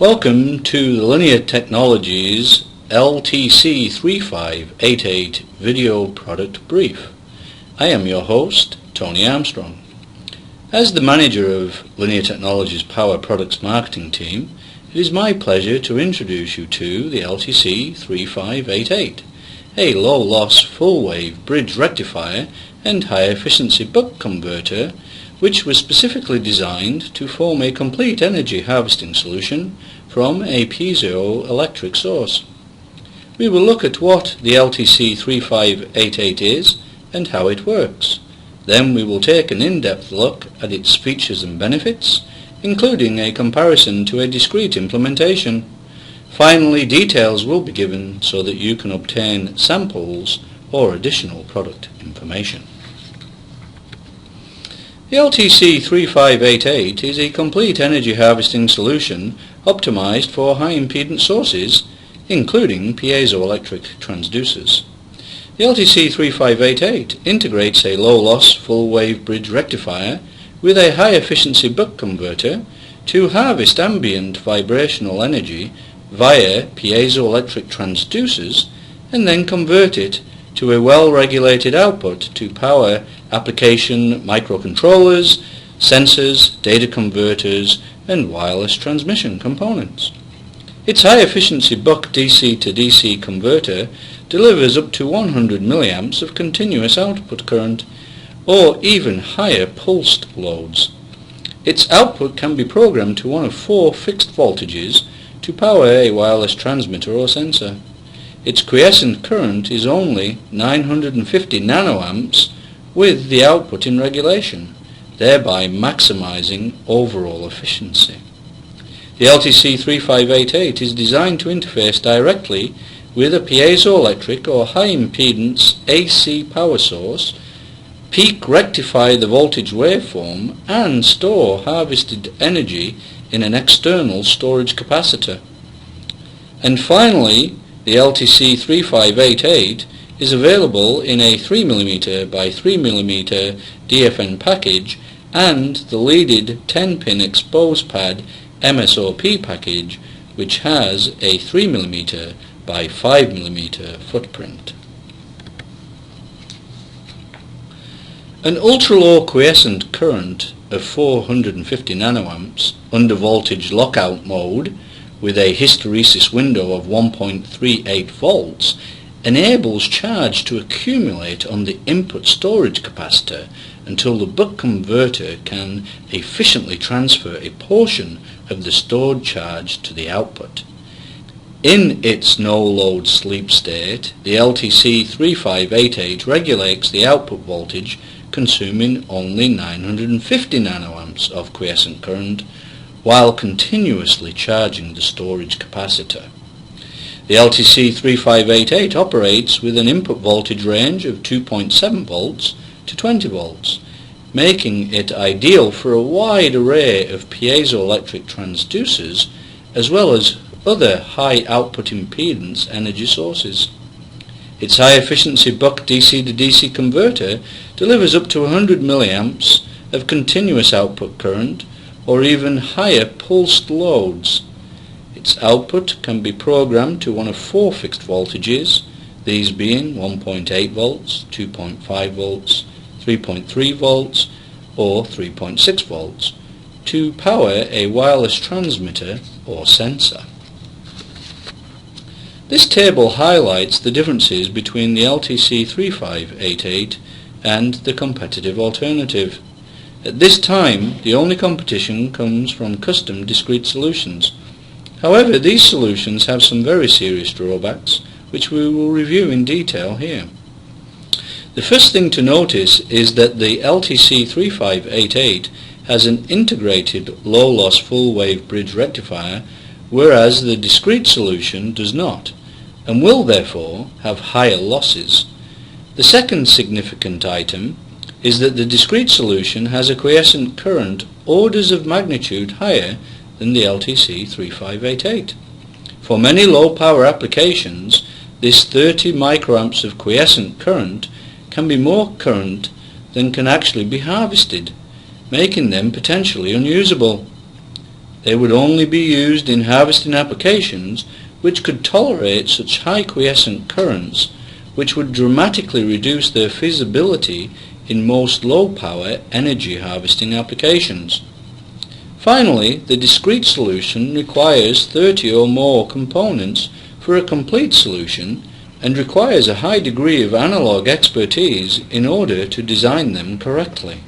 Welcome to the Linear Technologies LTC3588 video product brief. I am your host, Tony Armstrong. As the manager of Linear Technologies Power Products Marketing Team, it is my pleasure to introduce you to the LTC3588, a low-loss full-wave bridge rectifier and high-efficiency buck converter which was specifically designed to form a complete energy harvesting solution from a piezoelectric source. We will look at what the LTC3588 is and how it works. Then we will take an in-depth look at its features and benefits, including a comparison to a discrete implementation. Finally, details will be given so that you can obtain samples or additional product information. The LTC3588 is a complete energy harvesting solution optimized for high impedance sources, including piezoelectric transducers. The LTC3588 integrates a low-loss full-wave bridge rectifier with a high-efficiency buck converter to harvest ambient vibrational energy via piezoelectric transducers and then convert it to a well-regulated output to power application microcontrollers, sensors, data converters, and wireless transmission components. Its high-efficiency buck DC to DC converter delivers up to 100 milliamps of continuous output current, or even higher pulsed loads. Its output can be programmed to one of 4 fixed voltages to power a wireless transmitter or sensor. Its quiescent current is only 950 nanoamps with the output in regulation, thereby maximizing overall efficiency. The LTC3588 is designed to interface directly with a piezoelectric or high impedance AC power source, peak rectify the voltage waveform, and store harvested energy in an external storage capacitor. And finally, the LTC3588 is available in a 3mm by 3mm DFN package and the leaded 10-pin exposed pad MSOP package, which has a 3mm by 5mm footprint. An ultra-low quiescent current of 450 nanoamps under voltage lockout mode with a hysteresis window of 1.38 volts enables charge to accumulate on the input storage capacitor until the buck converter can efficiently transfer a portion of the stored charge to the output. In its no-load sleep state, the LTC3588 regulates the output voltage, consuming only 950 nanoamps of quiescent current while continuously charging the storage capacitor. The LTC3588 operates with an input voltage range of 2.7 volts to 20 volts, making it ideal for a wide array of piezoelectric transducers as well as other high output impedance energy sources. Its high efficiency buck DC to DC converter delivers up to 100 milliamps of continuous output current or even higher pulsed loads. Its output can be programmed to one of 4 fixed voltages, these being 1.8 volts, 2.5 volts, 3.3 volts, or 3.6 volts, to power a wireless transmitter or sensor. This table highlights the differences between the LTC3588 and the competitive alternative. At this time, the only competition comes from custom discrete solutions. However, these solutions have some very serious drawbacks, which we will review in detail here. The first thing to notice is that the LTC3588 has an integrated low-loss full-wave bridge rectifier, whereas the discrete solution does not, and will therefore have higher losses. The second significant item is that the discrete solution has a quiescent current orders of magnitude higher than the LTC3588. For many low-power applications, this 30 microamps of quiescent current can be more current than can actually be harvested, making them potentially unusable. They would only be used in harvesting applications which could tolerate such high quiescent currents, which would dramatically reduce their feasibility in most low-power energy harvesting applications. Finally, the discrete solution requires 30 or more components for a complete solution and requires a high degree of analog expertise in order to design them correctly.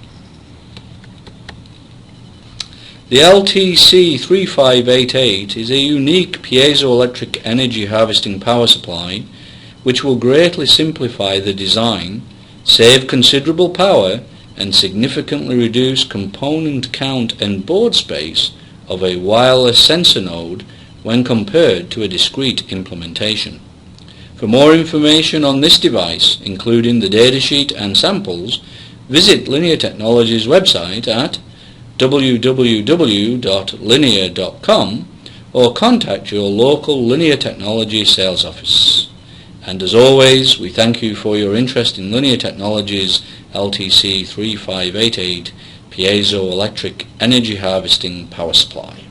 The LTC3588 is a unique piezoelectric energy harvesting power supply which will greatly simplify the design, save considerable power, and significantly reduce component count and board space of a wireless sensor node when compared to a discrete implementation. For more information on this device, including the datasheet and samples, visit Linear Technology's website at www.linear.com or contact your local Linear Technology sales office. And as always, we thank you for your interest in Linear Technology's LTC3588 piezoelectric energy harvesting power supply.